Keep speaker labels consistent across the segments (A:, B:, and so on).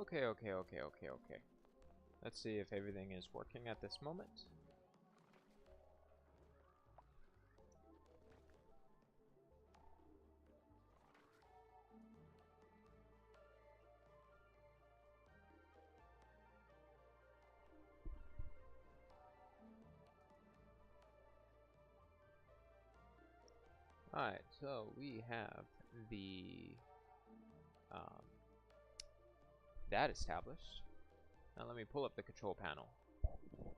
A: Okay. Let's see if everything is working at this moment. Alright, so we have the that established. Now let me pull up the control panel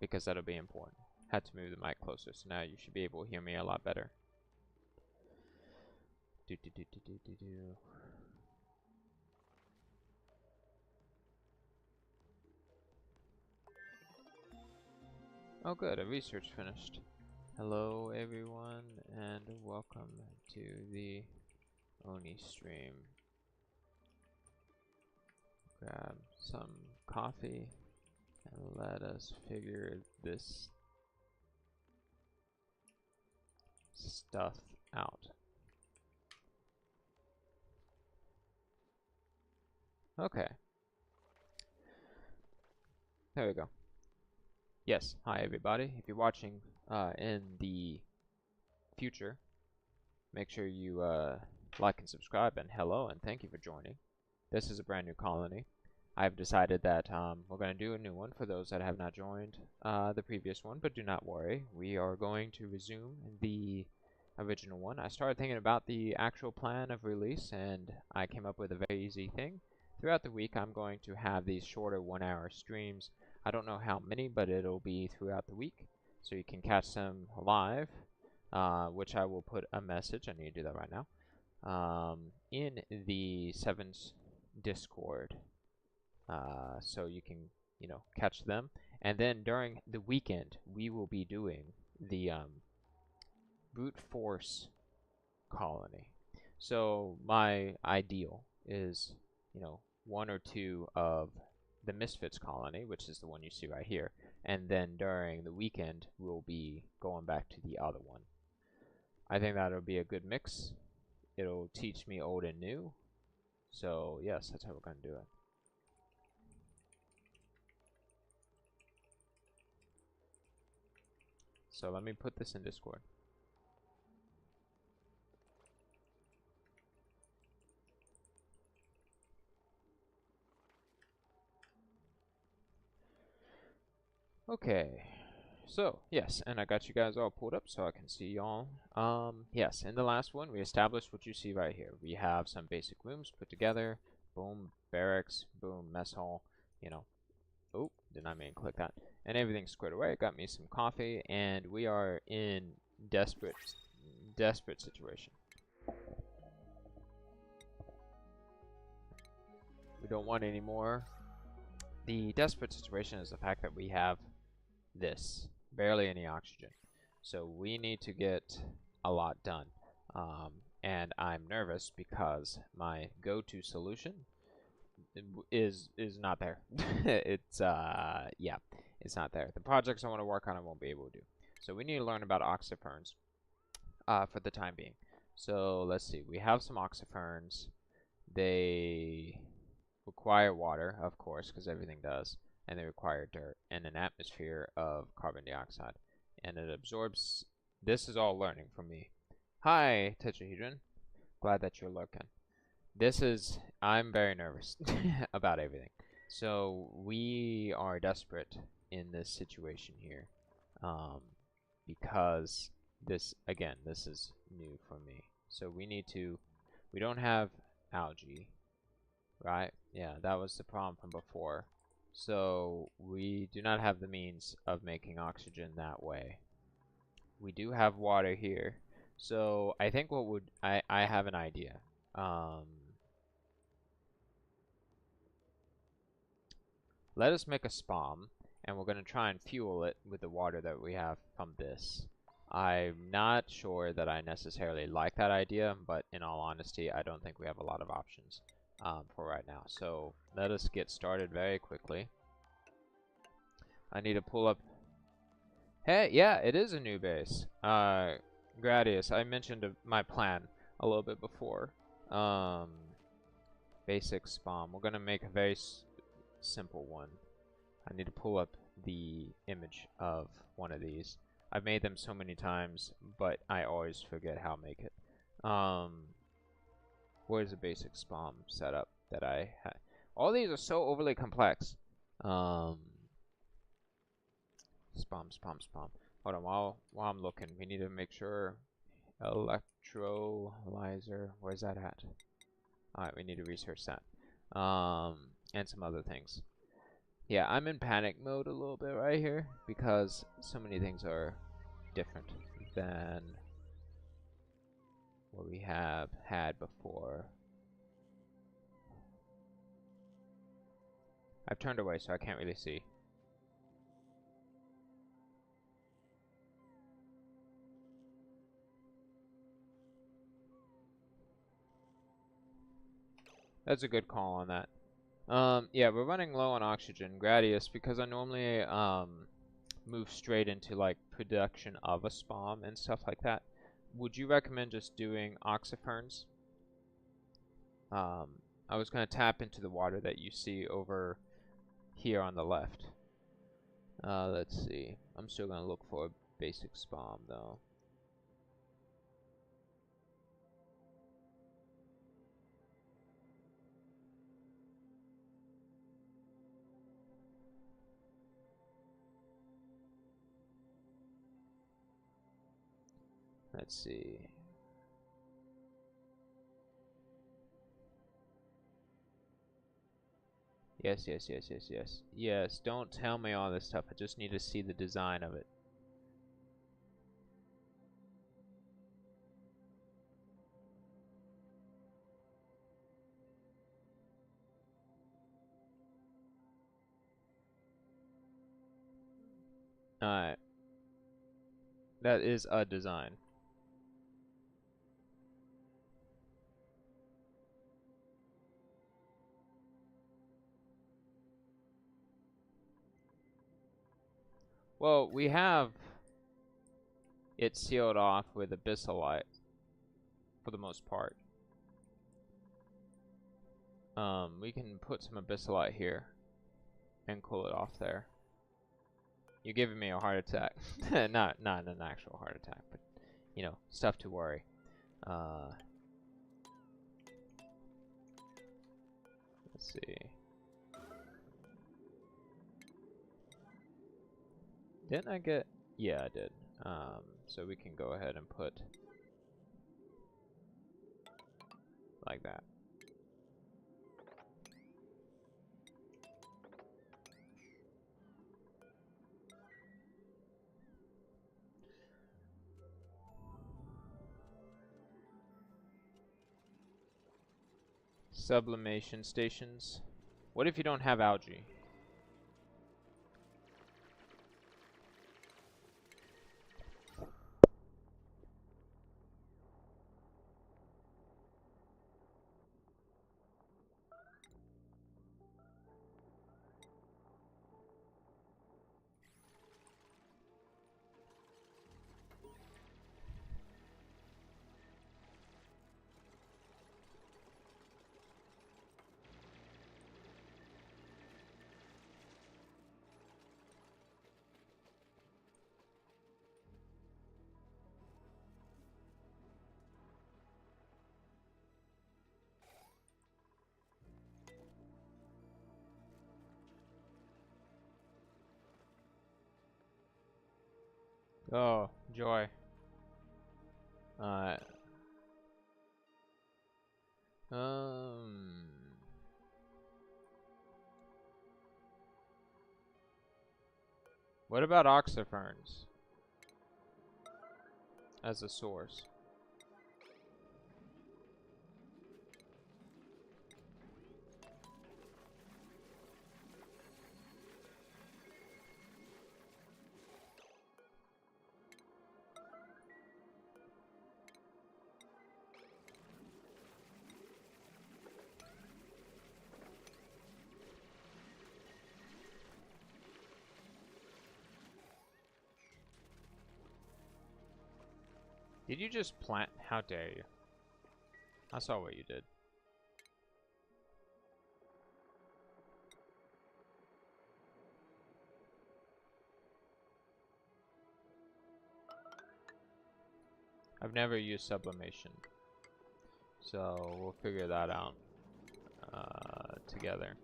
A: because that'll be important. Had to move the mic closer, so now you should be able to hear me a lot better. Oh good, a research finished. Hello everyone and welcome to the ONI stream. Grab some coffee and let us figure this stuff out. Okay. There we go. Yes, hi everybody. If you're watching in the future, make sure you like and subscribe, and hello and thank you for joining. This is a brand new colony. I've decided that we're going to do a new one for those that have not joined the previous one, but do not worry. We are going to resume the original one. I started thinking about the actual plan of release, and I came up with a very easy thing. Throughout the week, I'm going to have these shorter 1-hour streams. I don't know how many, but it'll be throughout the week, so you can catch them live, which I will put a message. I need to do that right now. In the Sevens Discord, so you can, catch them. And then during the weekend, we will be doing the brute force colony. So my ideal is, 1 or 2 of the Misfits Colony, which is the one you see right here, and then during the weekend we'll be going back to the other one. I think that'll be a good mix. It'll teach me old and new. So yes, that's how we're going to do it. So let me put this in Discord. Okay, so yes, and I got you guys all pulled up so I can see y'all. Yes, in the last one we established what you see right here. We have some basic rooms put together. Boom, barracks. Boom, mess hall. Oh, did not mean to click that. And everything's squared away. Got me some coffee, and we are in desperate situation. We don't want any more. The desperate situation is the fact that we have this, barely any oxygen. So we need to get a lot done. And I'm nervous because my go-to solution is not there. It's yeah, it's not there. The projects I want to work on I won't be able to do. So we need to learn about oxyferns for the time being. So let's see, we have some oxyferns. They require water, of course, because everything does, and they require dirt and an atmosphere of carbon dioxide, and it absorbs. This is all learning from me. Hi, tetrahedron. Glad that you're looking. I'm very nervous about everything. So we are desperate in this situation here, because this is new for me. So we don't have algae, right? Yeah, that was the problem from before. So we do not have the means of making oxygen that way. We do have water here. So I think I have an idea. Let us make a spawn, and we're going to try and fuel it with the water that we have from this. I'm not sure that I necessarily like that idea, but in all honesty, I don't think we have a lot of options for right now. So let us get started very quickly. I need to pull up. Hey, yeah, it is a new base. Gradius, I mentioned my plan a little bit before. Basic spawn. We're going to make a very simple one. I need to pull up the image of one of these. I've made them so many times, but I always forget how to make it. Where's the basic spawn setup that I had? All these are so overly complex. Spam. Hold on, while I'm looking, we need to make sure electrolyzer. Where's that at? All right, we need to research that. And some other things. Yeah, I'm in panic mode a little bit right here because so many things are different than what we have had before. I've turned away, so I can't really see. That's a good call on that. Yeah, we're running low on oxygen, Gradius, because I normally move straight into like production of a spawn and stuff like that. Would you recommend just doing oxiferns? I was gonna tap into the water that you see over here on the left. Let's see. I'm still gonna look for a basic spawn though. Let's see. Yes. Yes, don't tell me all this stuff. I just need to see the design of it. Alright. That is a design. Well, we have it sealed off with abyssalite for the most part. We can put some abyssalite here and cool it off there. You're giving me a heart attack. not an actual heart attack, but you know, stuff to worry. Let's see. Didn't I get? Yeah, I did. So we can go ahead and put like that. Sublimation stations. What if you don't have algae? Oh, joy. Uh, what about oxiferns as a source? Did you just plant? How dare you? I saw what you did. I've never used sublimation, so we'll figure that out together.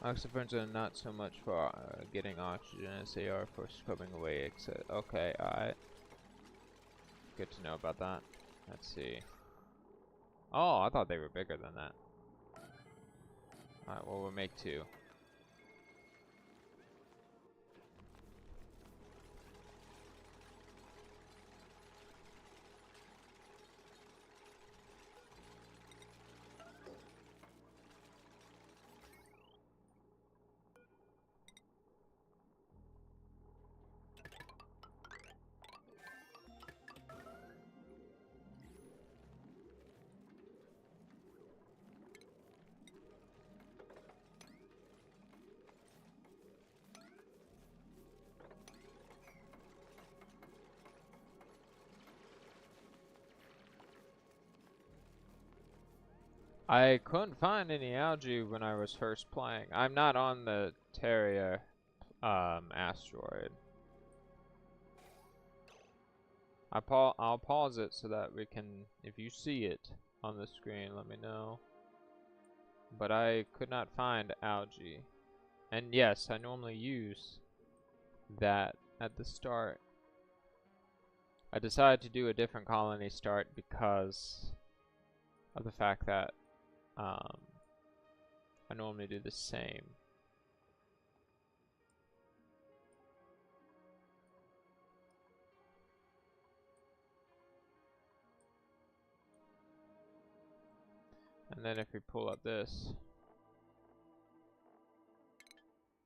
A: Oxyferns are not so much for getting oxygen as they are for scrubbing away excess. Okay, alright. Good to know about that. Let's see. Oh, I thought they were bigger than that. Alright, well, we'll make 2. I couldn't find any algae when I was first playing. I'm not on the Terra asteroid. I'll pause it so that we can, if you see it on the screen, let me know. But I could not find algae. And yes, I normally use that at the start. I decided to do a different colony start because of the fact that I normally do the same. And then if we pull up this,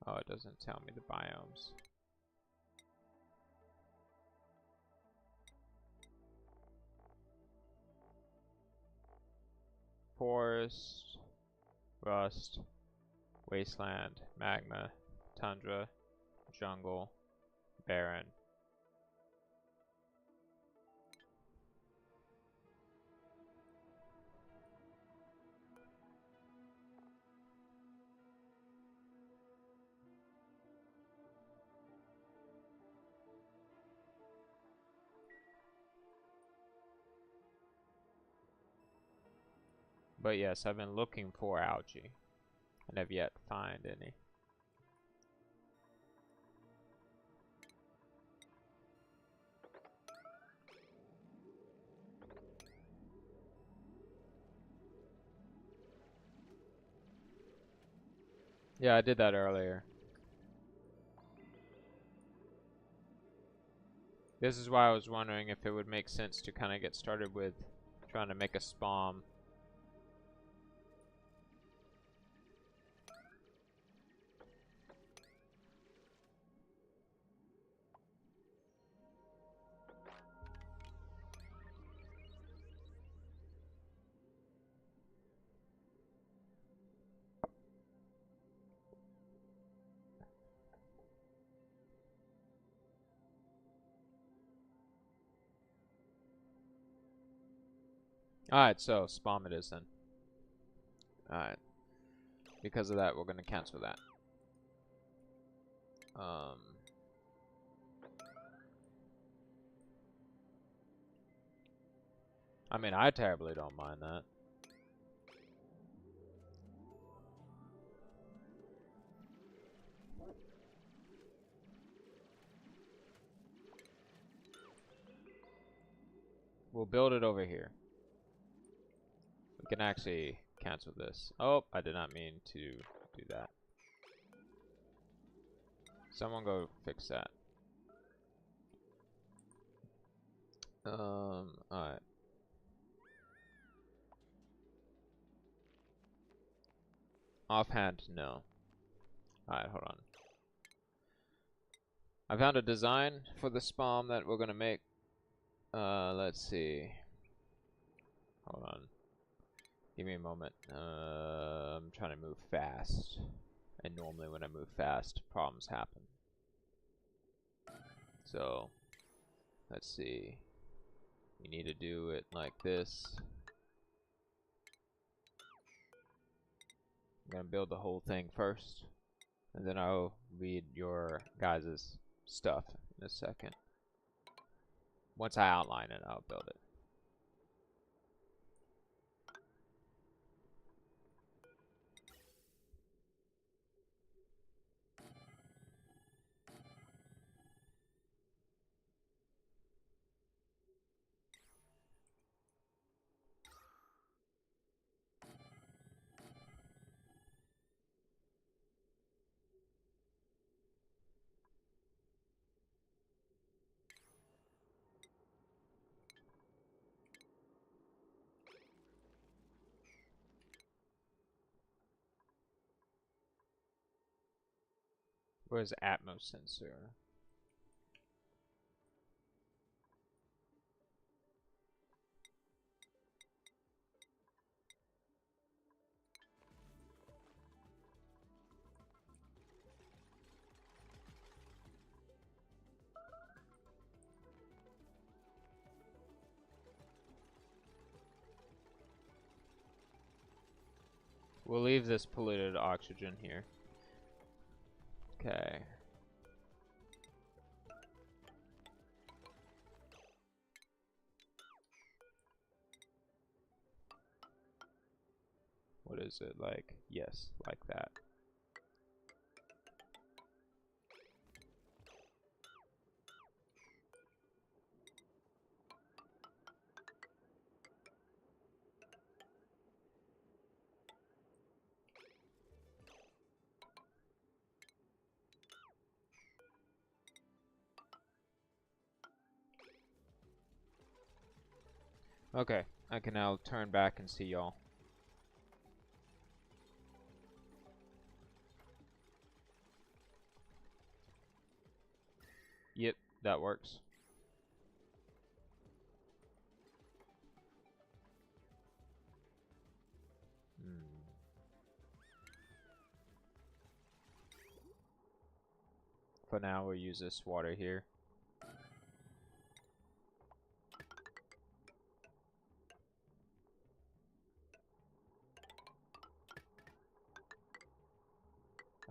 A: oh, it doesn't tell me the biomes. Forest, rust, wasteland, magma, tundra, jungle, barren. But yes, I've been looking for algae and have yet to find any. Yeah, I did that earlier. This is why I was wondering if it would make sense to kind of get started with trying to make a spawn. Alright, so spawn it is then. Alright. Because of that, we're going to cancel that. I mean, I terribly don't mind that. We'll build it over here. We can actually cancel this. Oh, I did not mean to do that. Someone go fix that. Alright. Offhand, no. Alright, hold on. I found a design for the spawn that we're gonna make. Let's see. Hold on. Give me a moment. I'm trying to move fast. And normally when I move fast, problems happen. So, let's see. You need to do it like this. I'm gonna build the whole thing first. And then I'll read your guys' stuff in a second. Once I outline it, I'll build it. Where's Atmos sensor? We'll leave this polluted oxygen here. Okay. What is it like? Yes, like that. Okay, I can now turn back and see y'all. Yep, that works. For now, we'll use this water here.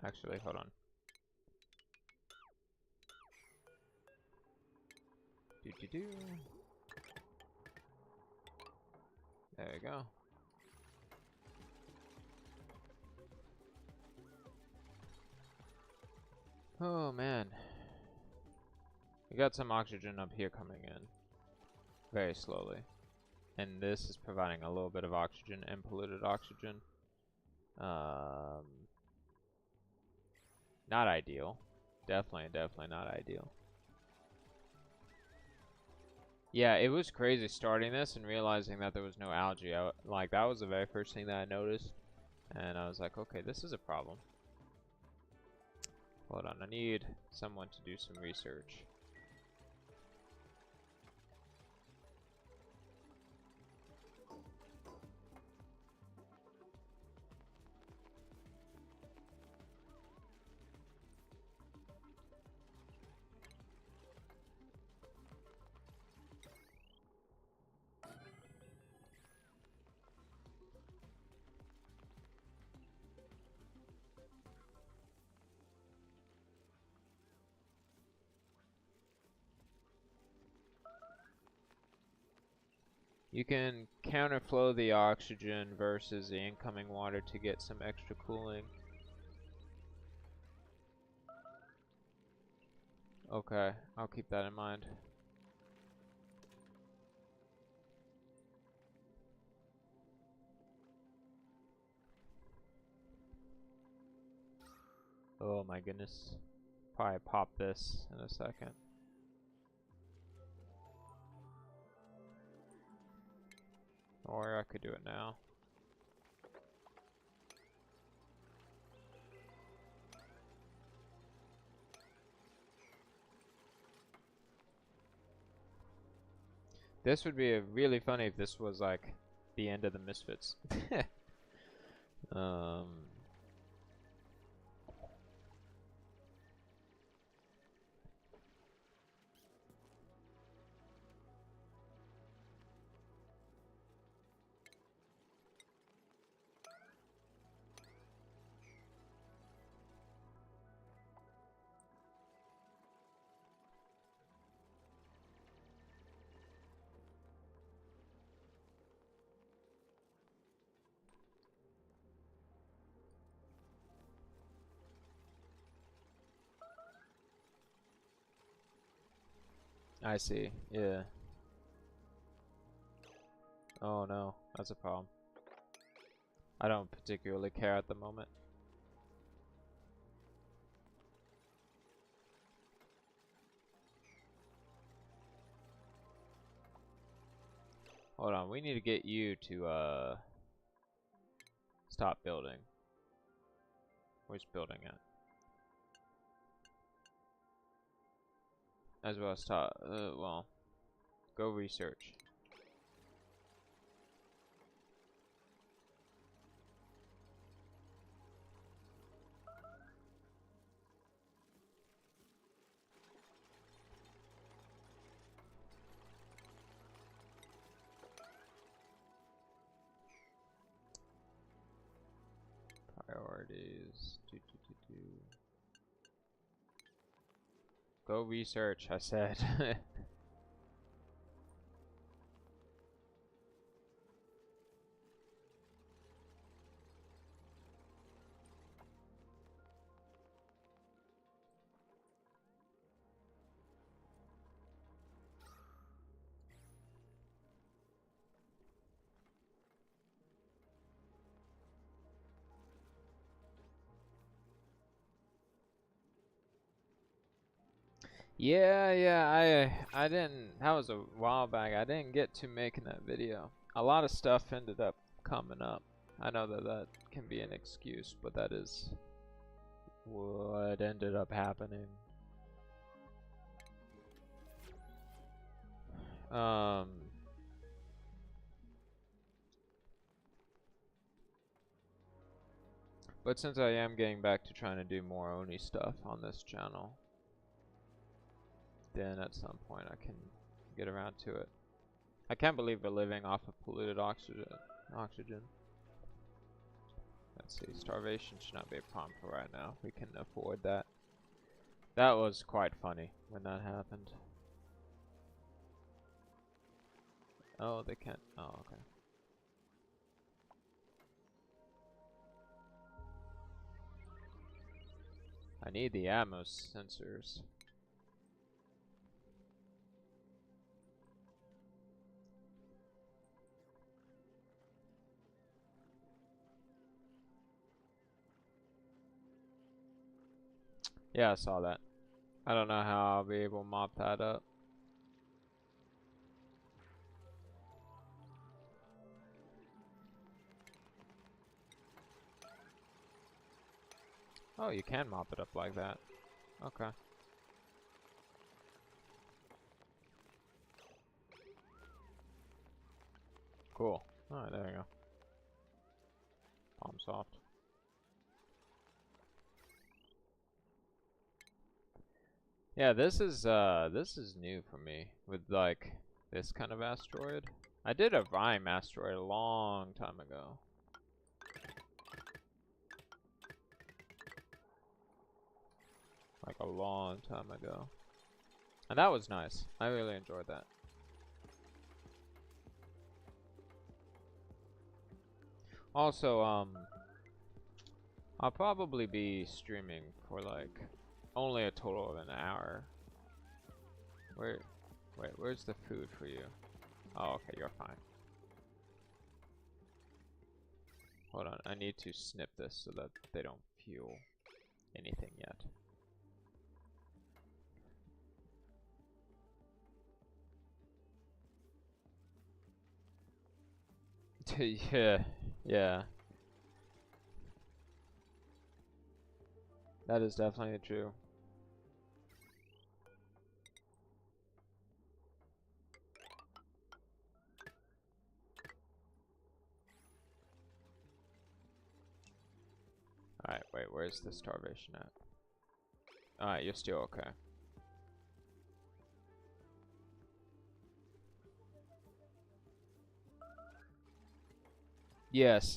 A: Actually, hold on. Do. There we go. Oh man. We got some oxygen up here coming in. Very slowly. And this is providing a little bit of oxygen and polluted oxygen. Not ideal. Definitely not ideal. Yeah, it was crazy starting this and realizing that there was no algae. Like, that was the very first thing that I noticed. And I was like, okay, this is a problem. Hold on, I need someone to do some research. You can counterflow the oxygen versus the incoming water to get some extra cooling. Okay, I'll keep that in mind. Oh my goodness. Probably pop this in a second. Or I could do it now. This would be really funny if this was like the end of the Misfits. I see. Yeah. Oh no, that's a problem. I don't particularly care at the moment. Hold on, we need to get you to stop building. Where's building at? As well as stop. Well, go research. Priorities. Go research, I said. Yeah, I didn't, that was a while back. I didn't get to making that video. A lot of stuff ended up coming up. I know that that can be an excuse, but that is what ended up happening. But since I am getting back to trying to do more ONI stuff on this channel, then at some point I can get around to it. I can't believe we're living off of polluted oxygen. Let's see, starvation should not be a problem for right now. We can afford that. That was quite funny when that happened. Oh, they can't. Oh, okay. I need the ammo sensors. Yeah, I saw that. I don't know how I'll be able to mop that up. Oh, you can mop it up like that. Okay. Cool. Alright, there you go. Palm soft. Yeah, this is new for me with like this kind of asteroid. I did a Rime asteroid a long time ago. Like a long time ago. And that was nice. I really enjoyed that. Also, I'll probably be streaming for like only a total of an hour. Wait, where's the food for you? Oh, okay, you're fine. Hold on, I need to snip this so that they don't fuel anything yet. Yeah. That is definitely true. Alright, wait, where's the starvation at? Alright, you're still okay. Yes,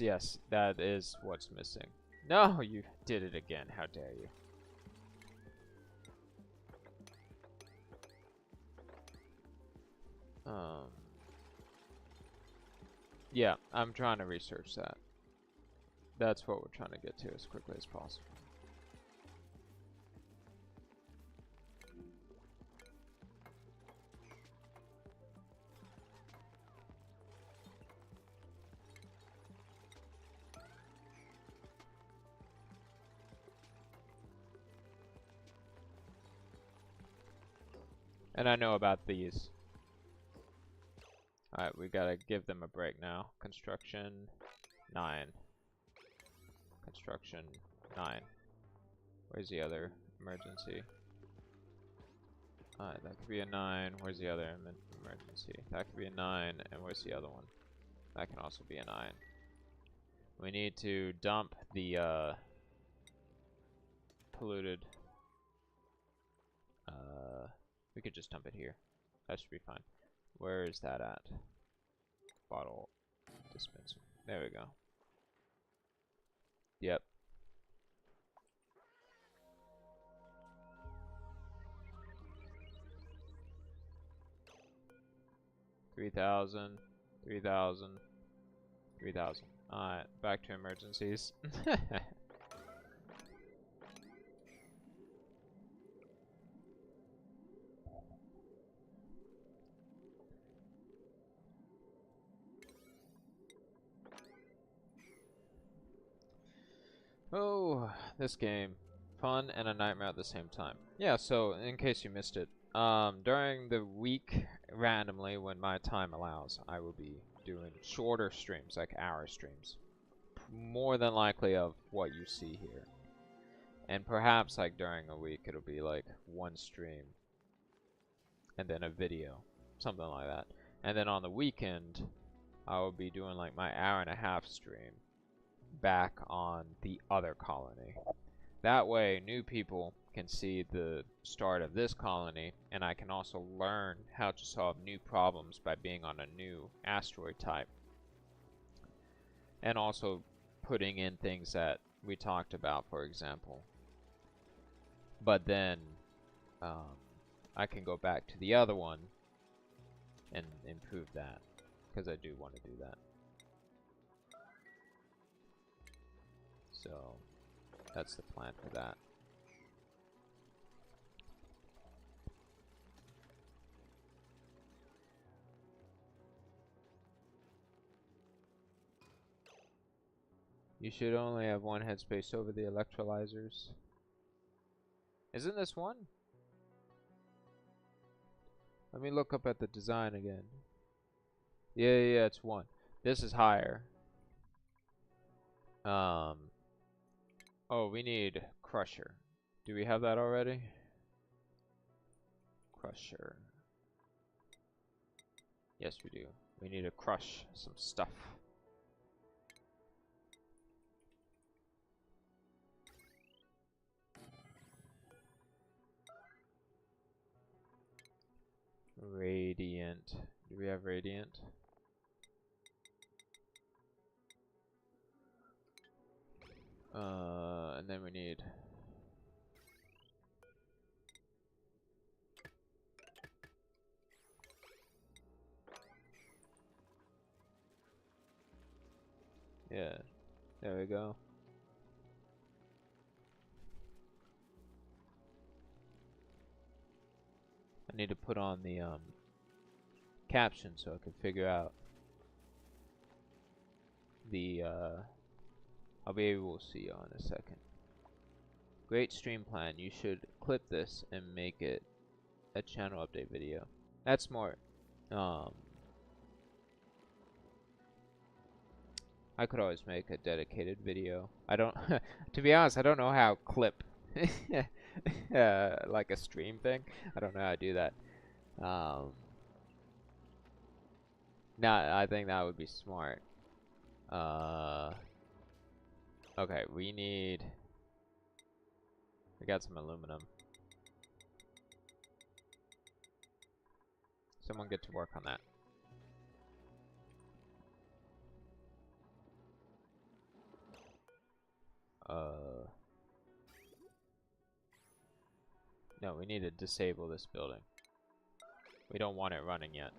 A: that is what's missing. No, you did it again. How dare you? Yeah, I'm trying to research that. That's what we're trying to get to as quickly as possible. And I know about these. Alright, we gotta give them a break now. Construction 9. Construction 9. Where's the other emergency? Alright, that could be a 9. Where's the other emergency? That could be a 9. And where's the other one? That can also be a 9. We need to dump the polluted. We could just dump it here. That should be fine. Where is that at? Bottle dispenser. There we go. Yep. $3,000, $3,000, $3,000. Alright, back to emergencies. Oh, this game. Fun and a nightmare at the same time. Yeah, so in case you missed it, during the week, randomly, when my time allows, I will be doing shorter streams, like hour streams. More than likely of what you see here. And perhaps, like, during a week, it'll be, like, one stream. And then a video. Something like that. And then on the weekend, I will be doing, like, my hour-and-a-half stream back on the other colony. That way, new people can see the start of this colony, and I can also learn how to solve new problems by being on a new asteroid type. And also putting in things that we talked about, for example. But then, I can go back to the other one and improve that, because I do want to do that. So, that's the plan for that. You should only have one headspace over the electrolyzers. Isn't this one? Let me look up at the design again. Yeah, it's one. This is higher. Oh, we need Crusher. Do we have that already? Crusher. Yes, we do. We need to crush some stuff. Radiant. Do we have Radiant? And then we need... Yeah, there we go. I need to put on the caption so I can figure out the I'll be able to see you in a second. Great stream plan. You should clip this and make it a channel update video. That's smart. I could always make a dedicated video. I don't, to be honest, I don't know how clip like a stream thing. I don't know how to do that. I think that would be smart. Okay, we got some aluminum. Someone get to work on that. No, we need to disable this building. We don't want it running yet.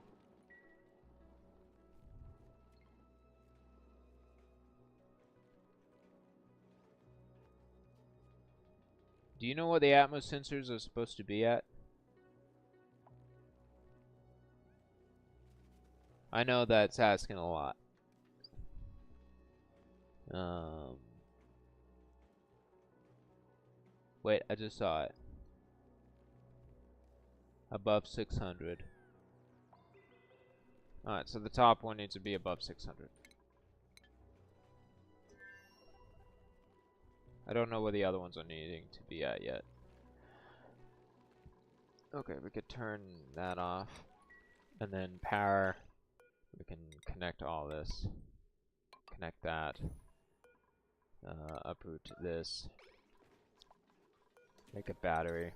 A: Do you know what the Atmos sensors are supposed to be at? I know that's asking a lot. Wait, I just saw it. Above 600. Alright, so the top one needs to be above 600. I don't know where the other ones are needing to be at yet. Okay, we could turn that off. And then power, we can connect all this. Connect that. Uproot this. Make a battery.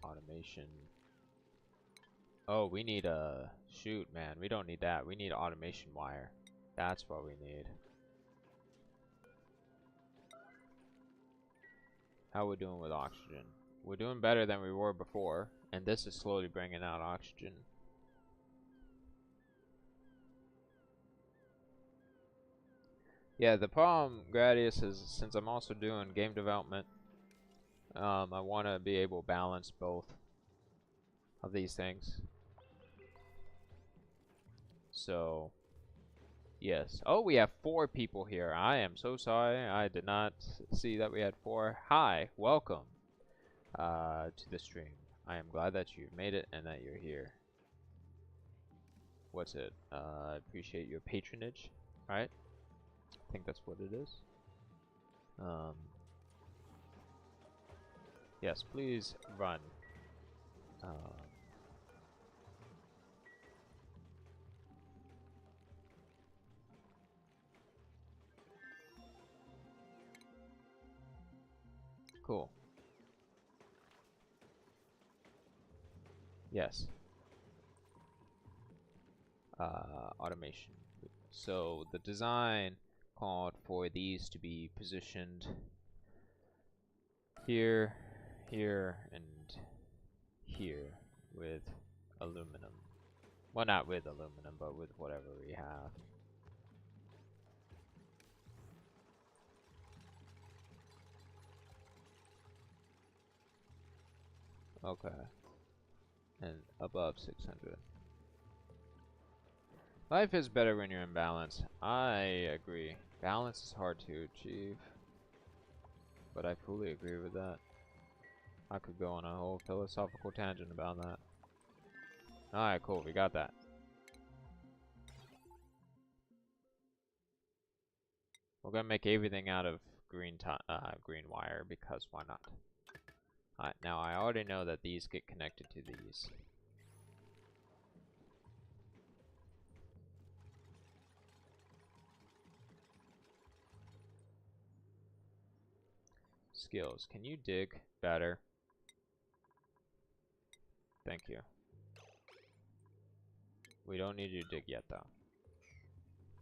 A: Automation. Oh, we need a... Shoot, man. We don't need that. We need automation wire. That's what we need. How we doing with oxygen? We're doing better than we were before. And this is slowly bringing out oxygen. Yeah, the problem, Gradius, is since I'm also doing game development, I want to be able to balance both of these things. So, yes. Oh, we have 4 people here. I am so sorry. I did not see that we had 4. Hi, welcome to the stream. I am glad that you've made it and that you're here. What's it? I appreciate your patronage, right? I think that's what it is. Yes, please run. Cool. Yes. Automation. So the design called for these to be positioned here, here, and here with aluminum. Well, not with aluminum, but with whatever we have. Okay. And above 600. Life is better when you're in balance. I agree. Balance is hard to achieve. But I fully agree with that. I could go on a whole philosophical tangent about that. Alright, cool. We got that. We're gonna make everything out of green wire because why not? Alright, now I already know that these get connected to these. Skills. Can you dig better? Thank you. We don't need you to dig yet though.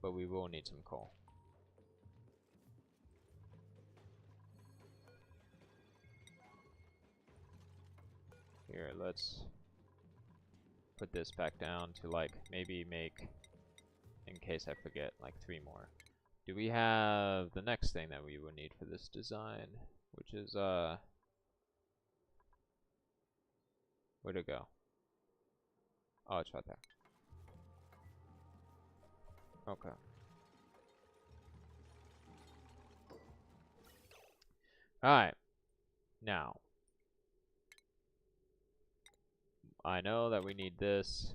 A: But we will need some coal. Here, let's put this back down to like maybe make, in case I forget, like 3 more. Do we have the next thing that we would need for this design? Which is, where'd it go? Oh, it's right there. Okay. Alright. Now. I know that we need this.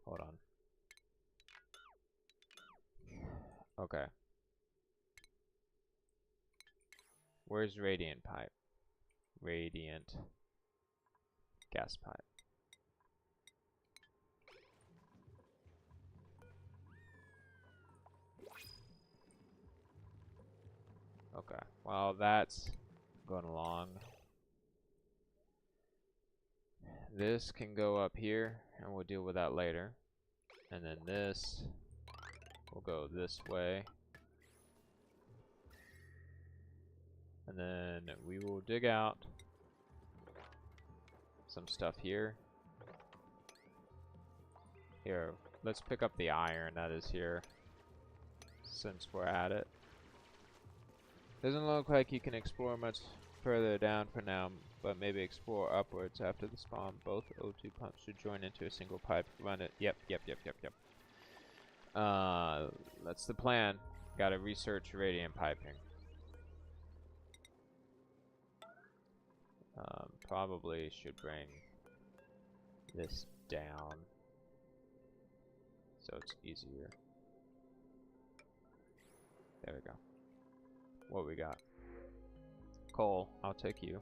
A: Hold on. Okay. Where's radiant pipe? Radiant gas pipe. Okay. Well, that's going along. This can go up here, and we'll deal with that later. And then this will go this way. And then we will dig out some stuff here. Here, let's pick up the iron that is here, since we're at it. Doesn't look like you can explore much further down for now, but maybe explore upwards after the spawn. Both O2 pumps should join into a single pipe. Run it. Yep. That's the plan. Gotta research radiant piping. Probably should bring this down so it's easier. There we go. What we got? Coal, I'll take you.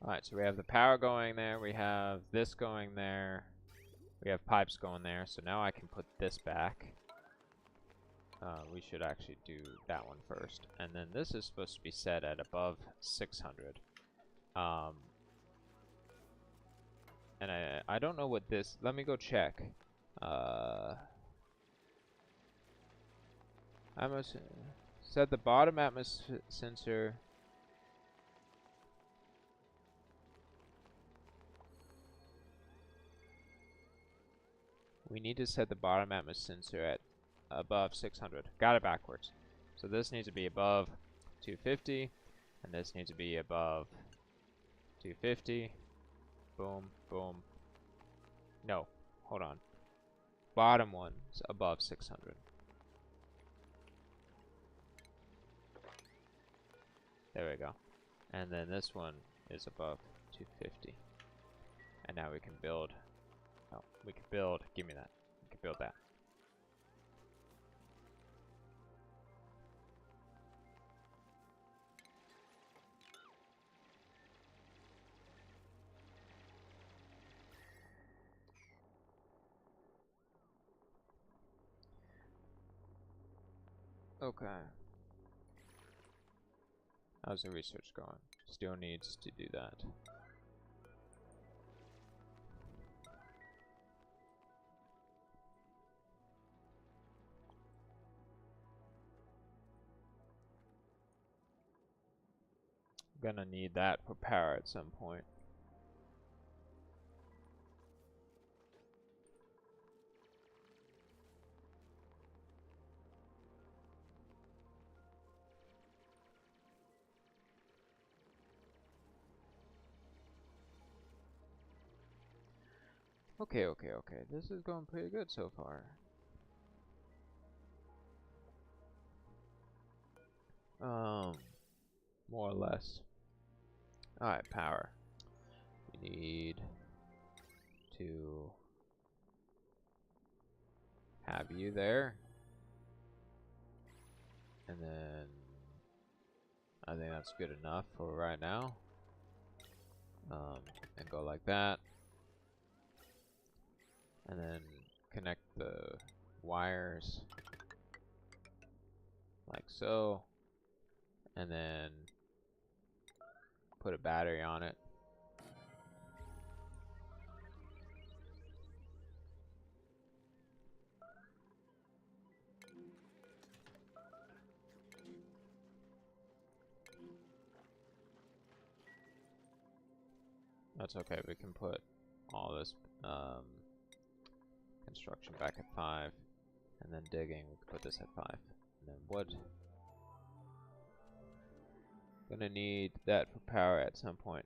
A: Alright, so we have the power going there, we have this going there, we have pipes going there, so now I can put this back. We should actually do that one first. And then this is supposed to be set at above 600. And I don't know what this, let me go check. I must set the bottom atmosphere sensor. We need to set the bottom atmosphere sensor at above 600. Got it backwards. So this needs to be above 250, and this needs to be above 250. Boom, boom. No, hold on. Bottom one is above 600. There we go. And then this one is above 250. And now we can build. Oh, we can build. Give me that. We can build that. Okay. How's the research going? Still needs to do that. Gonna need that for power at some point. Okay, okay, okay. This is going pretty good so far. More or less. Alright, power. We need to have you there. And then I think that's good enough for right now. And go like that. And then connect the wires like so. And then put a battery on it. That's okay, we can put all this construction back at 5, and then digging, we can put this at 5, and then wood. Gonna need that for power at some point.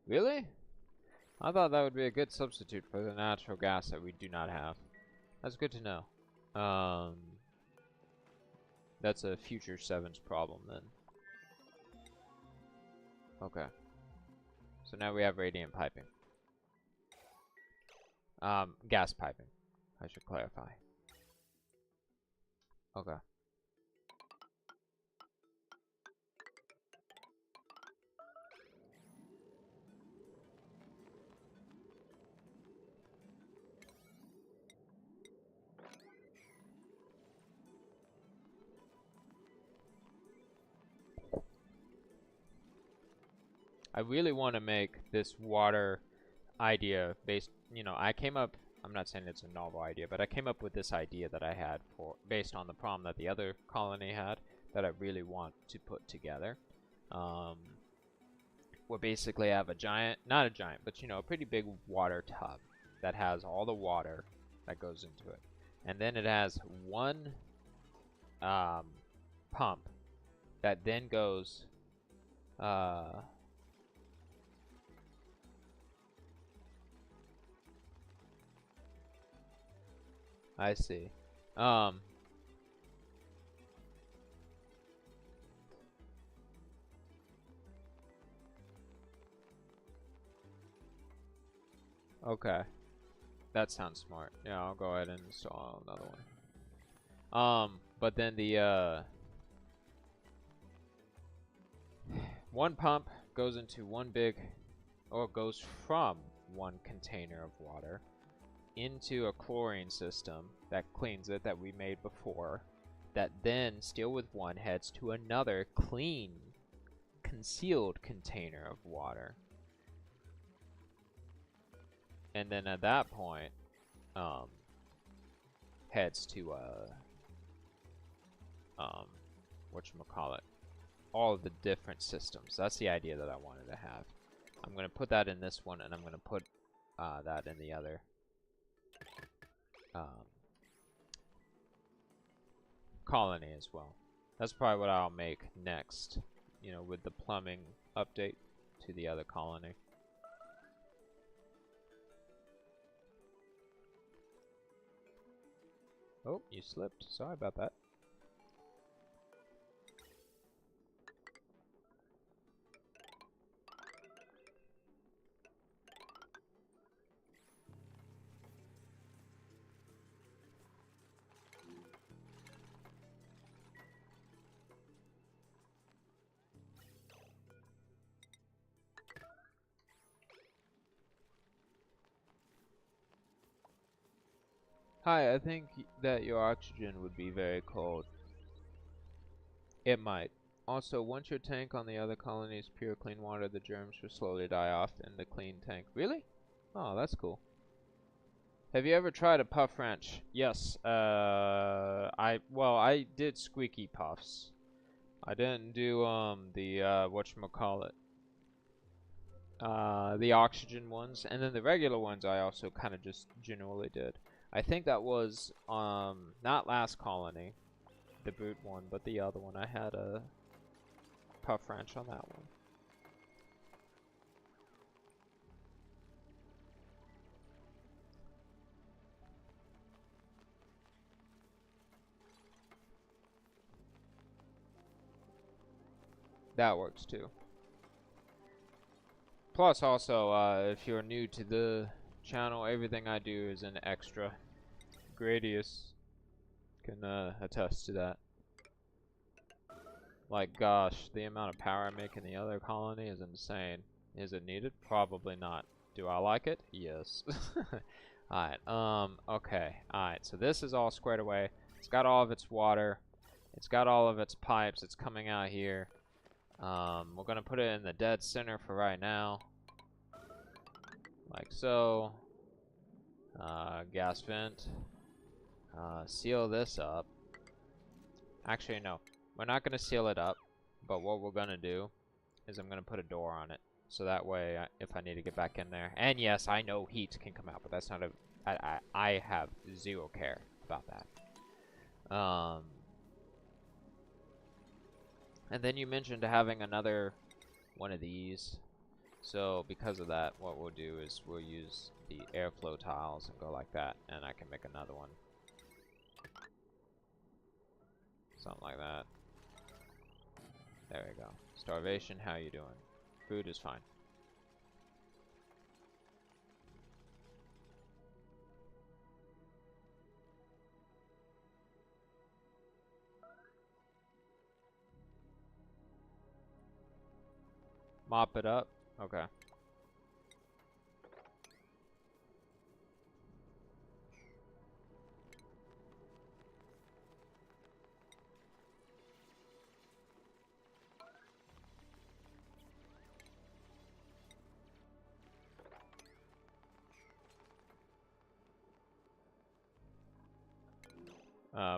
A: Really? I thought that would be a good substitute for the natural gas that we do not have. That's good to know. That's a future 7's problem then. Okay. So now we have radiant piping. Gas piping, I should clarify. Okay. I really want to make this water idea based, you know, I came up, I'm not saying it's a novel idea, but I came up with this idea that I had for, based on the problem that the other colony had, that I really want to put together. we basically have a giant, not a giant, but you know, a pretty big water tub that has all the water that goes into it. And then it has one pump that then goes I see. Okay. That sounds smart. Yeah, I'll go ahead and install another one. But then the one pump goes into one big, or goes from one container of water into a chlorine system that cleans it that we made before, that then, still with one, heads to another clean, concealed container of water. And then at that point, heads to whatchamacallit, all of the different systems. That's the idea that I wanted to have. I'm gonna put that in this one, and I'm gonna put that in the other colony as well. That's probably what I'll make next, you know, with the plumbing update to the other colony. Oh, you slipped. Sorry about that. Hi, I think that your oxygen would be very cold. It might. Also, once your tank on the other colony is pure clean water, the germs will slowly die off in the clean tank. Really? Oh, that's cool. Have you ever tried a puff wrench? Yes. I did squeaky puffs. I didn't do the whatchamacallit, the oxygen ones, and then the regular ones I also kind of just generally did. I think that was not last colony, the boot one, but the other one. I had a puff wrench on that one. That works too. Plus, also, if you're new to the channel, everything I do is an extra. Gradius can attest to that. Like, gosh, the amount of power I make in the other colony is insane. Is it needed? Probably not. Do I like it? Yes. Alright, okay. Alright, so this is all squared away. It's got all of its water. It's got all of its pipes. It's coming out here. We're gonna put it in the dead center for right now. Like so. Gas vent. Seal this up. Actually, no. We're not gonna seal it up. But what we're gonna do is I'm gonna put a door on it. So that way, if I need to get back in there. And yes, I know heat can come out, but that's not a... I have zero care about that. And then you mentioned having another one of these. So because of that, what we'll do is we'll use the airflow tiles and go like that, and I can make another one. Something like that. There we go. Starvation, how you doing? Food is fine. Mop it up? Okay.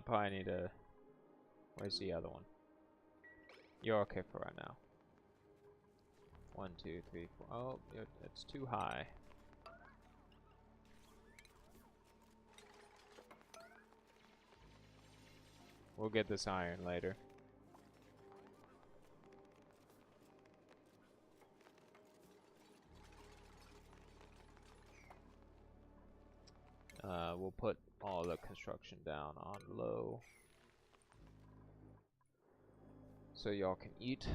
A: Probably need to... Where's the other one? You're okay for right now. 1, 2, 3, 4. Oh, it's too high. We'll get this iron later. We'll put all the construction down on low so y'all can eat.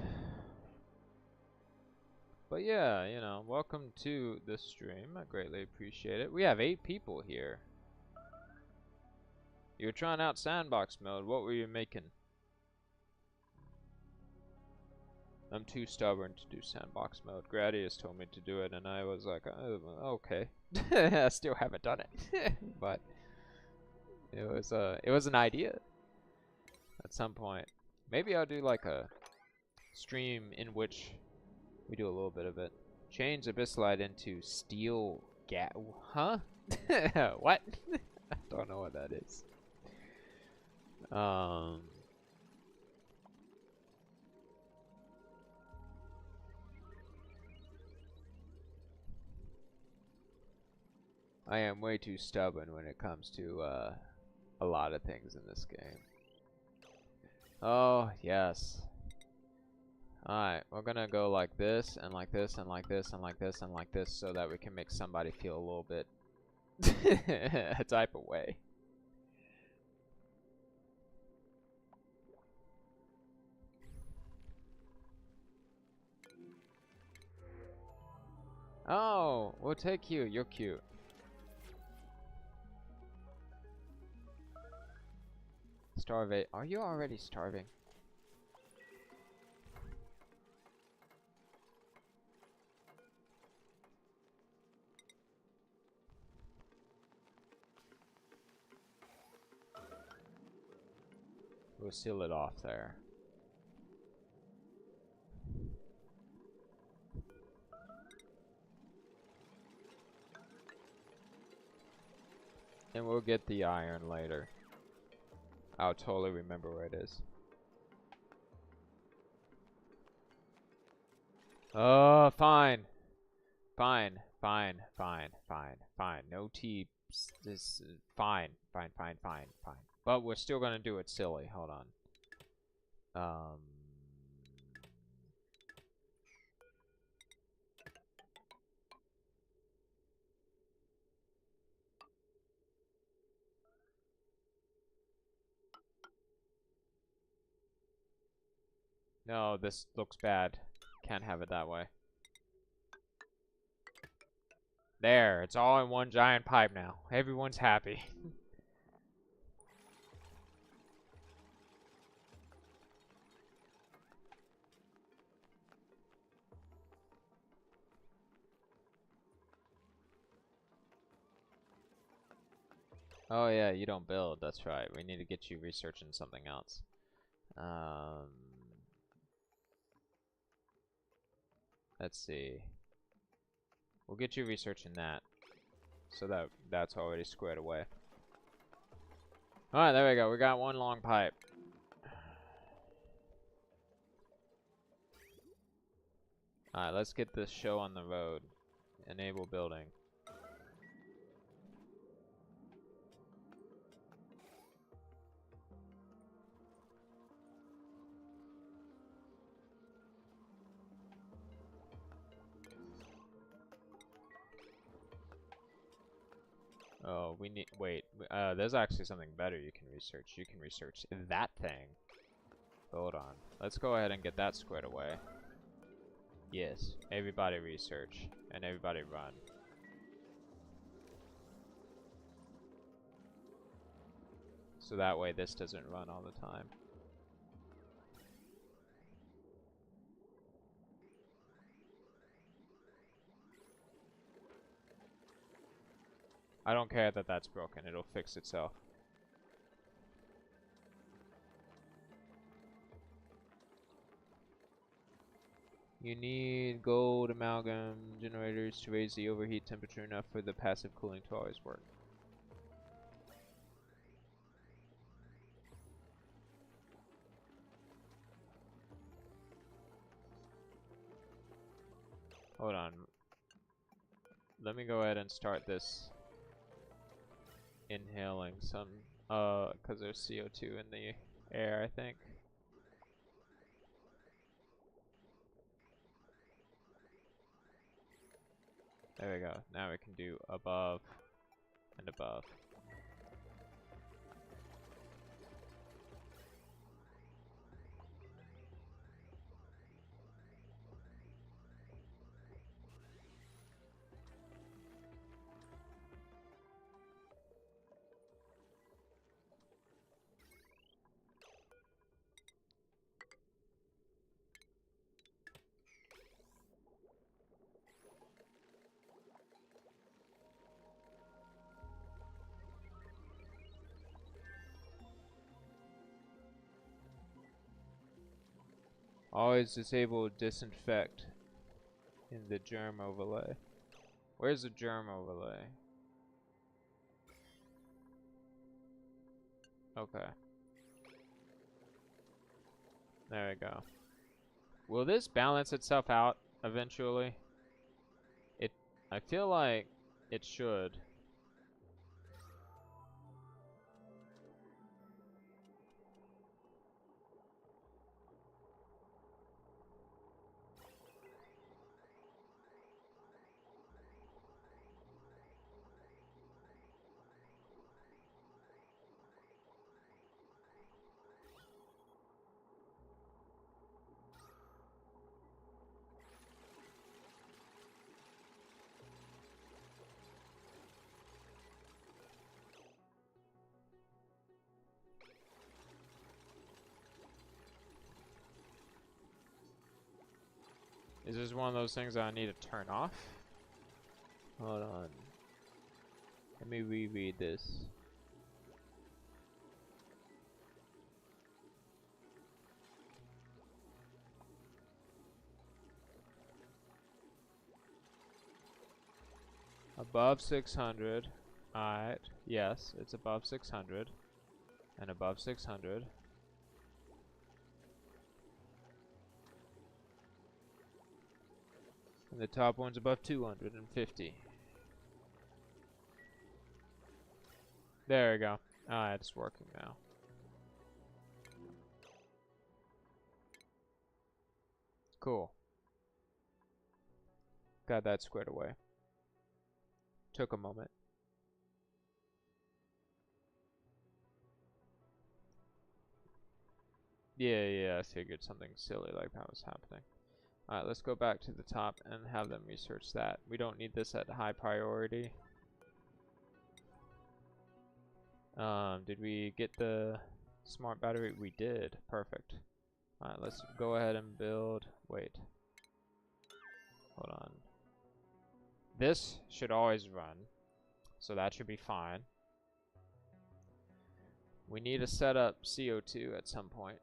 A: But yeah, you know, welcome to the stream. I greatly appreciate it. We have 8 people here. You were trying out sandbox mode. What were you making? I'm too stubborn to do sandbox mode. Gradius told me to do it, and I was like, oh, okay. I still haven't done it, but it was an idea at some point. Maybe I'll do like a stream in which we do a little bit of it. Change Abyssalite into steel huh? What? I don't know what that is. I am way too stubborn when it comes to a lot of things in this game. Oh, yes. Alright, we're gonna go like this, and like this, and like this, and like this, and like this, so that we can make somebody feel a little bit a type of way. Oh, we'll take you. You're cute. Starvate. Are you already starving? We'll seal it off there. And we'll get the iron later. I'll totally remember where it is. Oh, fine. Fine. Fine. Fine. Fine. Fine. No tea. This fine. Fine. Fine. Fine. Fine. But we're still gonna do it silly. Hold on. No, this looks bad. Can't have it that way. There, it's all in one giant pipe now. Everyone's happy. Oh yeah, you don't build, that's right. We need to get you researching something else. Let's see. We'll get you researching that. So that's already squared away. Alright, there we go. We got one long pipe. Alright, let's get this show on the road. Enable building. Oh, we need, wait, there's actually something better you can research. You can research that thing. Hold on. Let's go ahead and get that squared away. Yes, everybody research, and everybody run. So that way this doesn't run all the time. I don't care that that's broken, it'll fix itself. You need gold amalgam generators to raise the overheat temperature enough for the passive cooling to always work. Hold on. Let me go ahead and start this inhaling some, because there's CO2 in the air, I think. There we go. Now we can do above and above. Always disable disinfect in the germ overlay. Where's the germ overlay? Okay. There we go. Will this balance itself out eventually? I feel like it should. Is this one of those things that I need to turn off? Hold on. Let me reread this. Above 600. Alright. Yes, it's above 600. And above 600. And the top one's above 250. There we go. Alright, it's working now. Cool. Got that squared away. Took a moment. Yeah, I figured something silly like that was happening. Alright, let's go back to the top and have them research that. We don't need this at high priority. Did we get the smart battery? We did. Perfect. Alright, let's go ahead and build. Wait. Hold on. This should always run, so that should be fine. We need to set up CO2 at some point.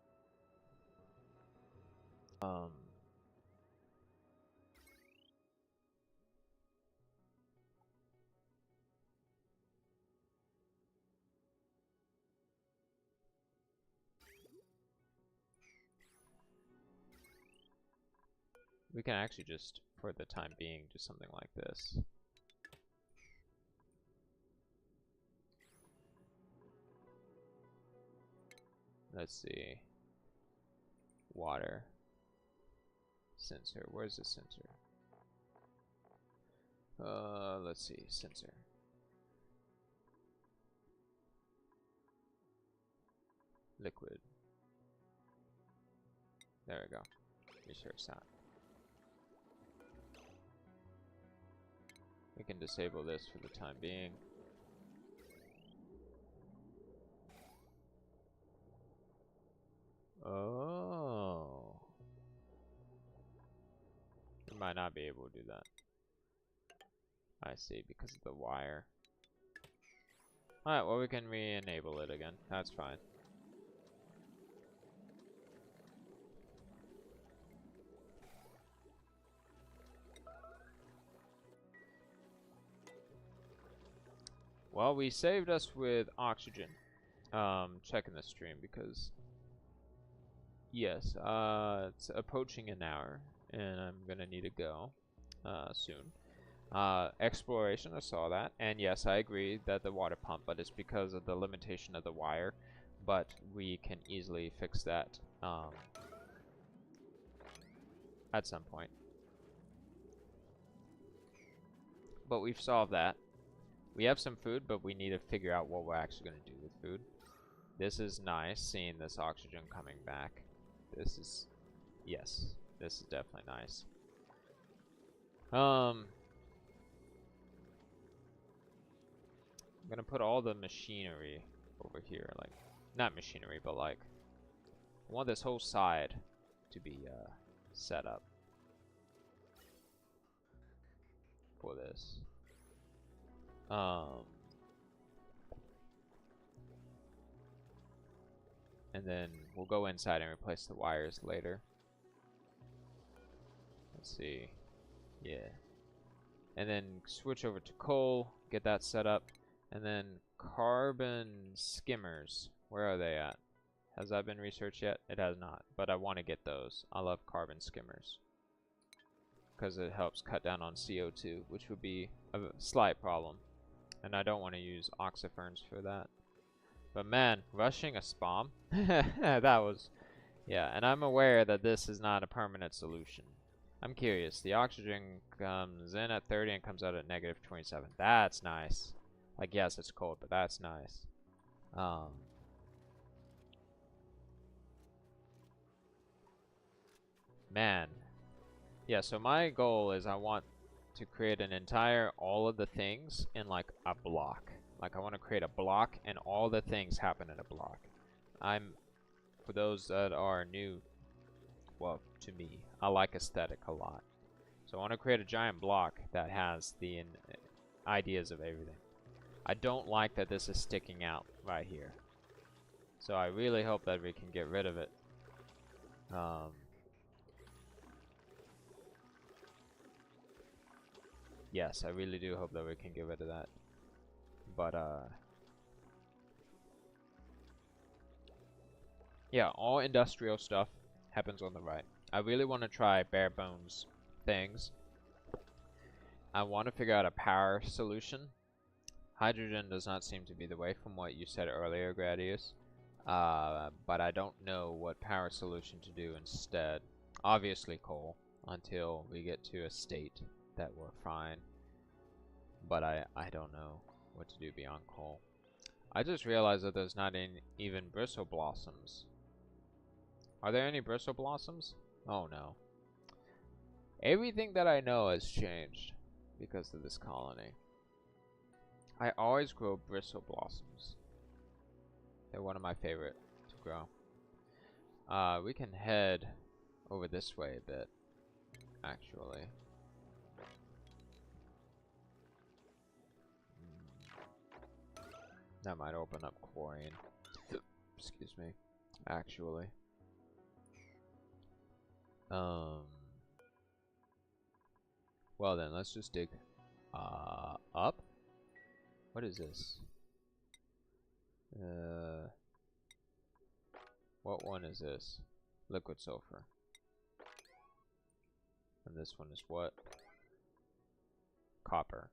A: We can actually just, for the time being, do something like this. Let's see. Water. Sensor. Where's the sensor? Let's see. Sensor. Liquid. There we go. Research that. We can disable this for the time being. Oh. We might not be able to do that. I see, because of the wire. Alright, well we can re-enable it again. That's fine. Well, we saved us with oxygen. Checking the stream because yes, it's approaching an hour and I'm gonna need to go. soon. Exploration, I saw that, and yes, I agree that the water pump, but it's because of the limitation of the wire. But we can easily fix that at some point. But we've solved that. We have some food, but we need to figure out what we're actually going to do with food. This is nice, seeing this oxygen coming back. This is, yes, this is definitely nice. I'm gonna put all the machinery over here, like, not machinery, but like, I want this whole side to be set up for this. And then we'll go inside and replace the wires later. Let's see. Yeah. And then switch over to coal, get that set up. And then carbon skimmers. Where are they at? Has that been researched yet? It has not, but I want to get those. I love carbon skimmers because it helps cut down on CO2, which would be a slight problem. And I don't want to use oxiferns for that. But man, rushing a spam? That was... Yeah, and I'm aware that this is not a permanent solution. I'm curious. The oxygen comes in at 30 and comes out at negative 27. That's nice. Like, yes, it's cold, but that's nice. Man. Yeah, so my goal is I want to create an entire, all of the things in like a block. Like I want to create a block and all the things happen in a block. For those that are new, well, to me, I like aesthetic a lot. So I want to create a giant block that has the ideas of everything. I don't like that this is sticking out right here. So I really hope that we can get rid of it. Yes, I really do hope that we can get rid of that. But, yeah, all industrial stuff happens on the right. I really want to try bare bones things. I want to figure out a power solution. Hydrogen does not seem to be the way from what you said earlier, Gradius. But I don't know what power solution to do instead. Obviously coal, until we get to a state that we're fine. But I don't know what to do beyond coal. I just realized that there's not even bristle blossoms. Are there any bristle blossoms? Oh no. Everything that I know has changed because of this colony. I always grow bristle blossoms. They're one of my favorite to grow. We can head over this way a bit, actually. That might open up chlorine. Excuse me. Actually. Well then, let's just dig up. What is this? What one is this? Liquid sulfur. And this one is what? Copper.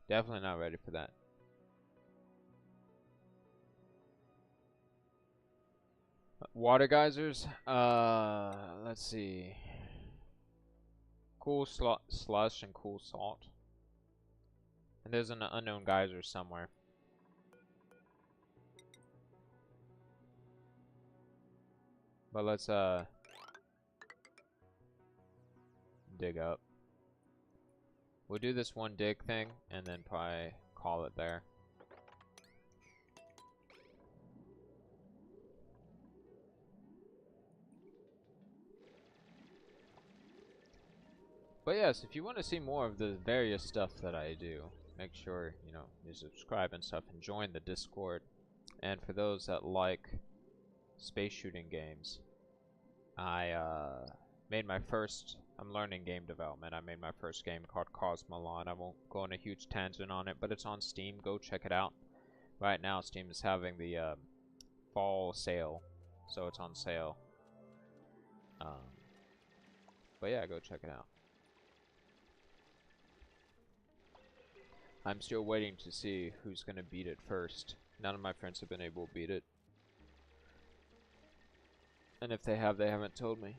A: Definitely not ready for that. Water geysers. Let's see. Cool slush and cool salt. And there's an unknown geyser somewhere. But let's dig up. We'll do this one dig thing and then probably call it there. But yes, if you want to see more of the various stuff that I do, make sure, you know, you subscribe and stuff and join the Discord. And for those that like space shooting games, I made my first, I'm learning game development. I made my first game called Cosmolon. I won't go on a huge tangent on it, but it's on Steam. Go check it out. Right now, Steam is having the fall sale, so it's on sale. But yeah, go check it out. I'm still waiting to see who's gonna beat it first. None of my friends have been able to beat it. And if they have, they haven't told me.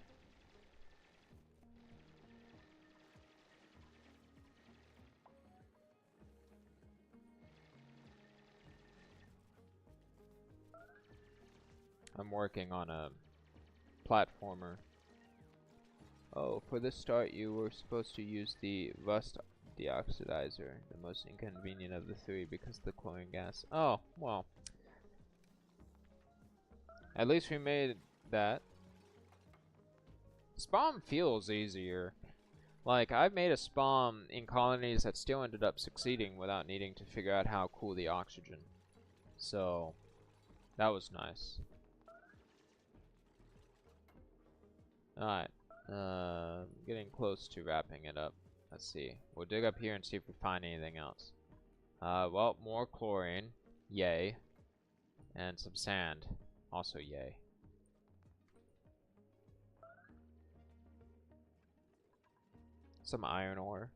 A: I'm working on a platformer. Oh, for the start you were supposed to use the rust deoxidizer, the most inconvenient of the three because of the chlorine gas. Oh, well. At least we made that. Spawn feels easier. Like, I've made a spawn in colonies that still ended up succeeding without needing to figure out how to cool the oxygen. So, that was nice. Alright. Getting close to wrapping it up. Let's see. We'll dig up here and see if we find anything else. Well, more chlorine. Yay. And some sand. Also yay. Some iron ore.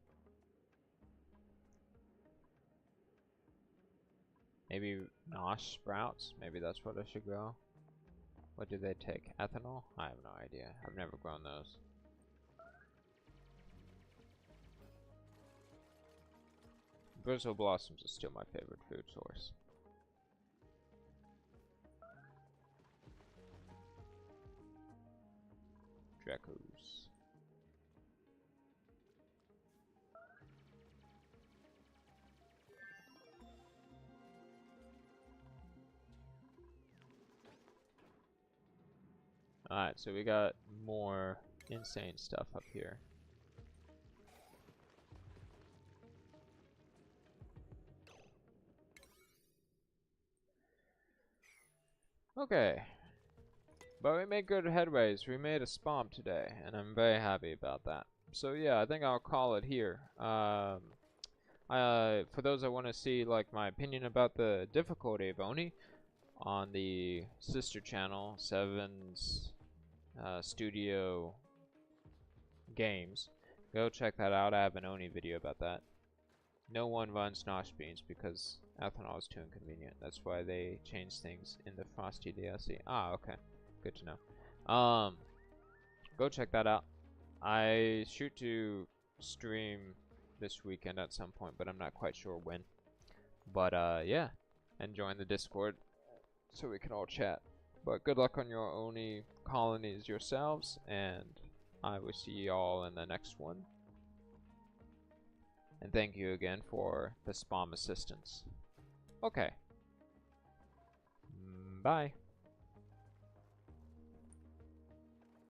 A: Maybe nosh sprouts? Maybe that's what I should grow. What do they take? Ethanol? I have no idea. I've never grown those. Brazil blossoms is still my favorite food source. Dracos. Alright, so we got more insane stuff up here. Okay. But we made good headways. We made a spawn today, and I'm very happy about that. So yeah, I think I'll call it here. For those that want to see like my opinion about the difficulty of ONI on the sister channel, Seven's Studio Games, go check that out. I have an ONI video about that. No one runs Nosh Beans because ethanol is too inconvenient. That's why they changed things in the Frosty DLC. Ah, okay. Good to know. Go check that out. I shoot to stream this weekend at some point, but I'm not quite sure when. But yeah, and join the Discord so we can all chat. But good luck on your ONI colonies yourselves, and I will see you all in the next one. And thank you again for the spawn assistance. Okay. Bye.